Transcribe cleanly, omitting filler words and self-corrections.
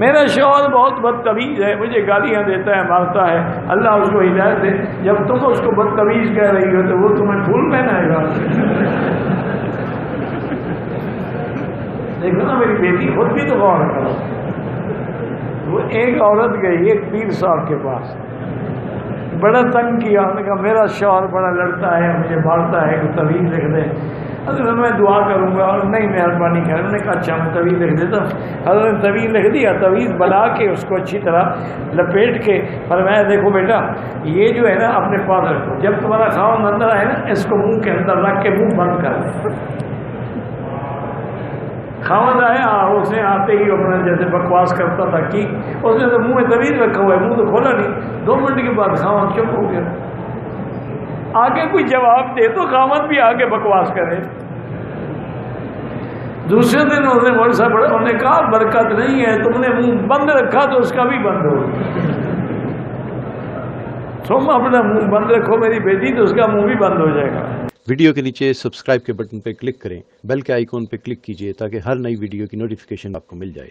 میرا شوہر بہت بدتمیز ہے، مجھے گالیاں دیتا ہے، مارتا ہے، اللہ اس کو ہدایت دے۔ جب تم اس کو بدتمیز کہہ رہی ہو تو وہ تمہیں پھول پہنائے گا؟ دیکھو نا میری بیٹی، خود بھی تو غور کرو۔ وہ ایک عورت گئی ایک پیر صاحب کے پاس، بڑا تنگ کیا، انہوں نے کہا میرا شوہر بڑا لڑتا ہے، مجھے مارتا ہے، کوئی تویز لکھ دے۔ حضرت میں دعا کروں گا، اور نہیں مہربانی کر۔ انہوں نے کہا اچھا میں تویز لکھ دیتا ہوں۔ حضرت نے تویز لکھ دیا، تویز بنا کے اس کو اچھی طرح لپیٹ کے فرمایا دیکھو بیٹا یہ جو ہے نا اپنے پاس رکھو، جب تمہارا خاوند اندر آئے نا اس کو منہ کے اندر رکھ کے منہ بند کر دے۔ خاوند آیا، اس نے آتے ہی اپنا جیسے بکواس کرتا تھا کی، اس نے تو منہ میں تویز رکھا ہوا ہے، منہ تو کھولا نہیں۔ 2 منٹ کے بعد خاوند چپ ہو گیا۔ آگے کوئی جواب دے تو خاوند بھی آگے بکواس کرے۔ دوسرے دن اس نے مول صاحب انہوں نے کہا برکت نہیں ہے، تم نے منہ بند رکھا تو اس کا بھی بند ہو گیا۔ تم اپنا منہ بند رکھو میری بیٹی تو اس کا منہ بھی بند ہو جائے گا۔ ویڈیو کے نیچے سبسکرائب کے بٹن پہ کلک کریں، بیل کے آئیکن پہ کلک کیجئے تاکہ ہر نئی ویڈیو کی نوٹیفیکیشن آپ کو مل جائے۔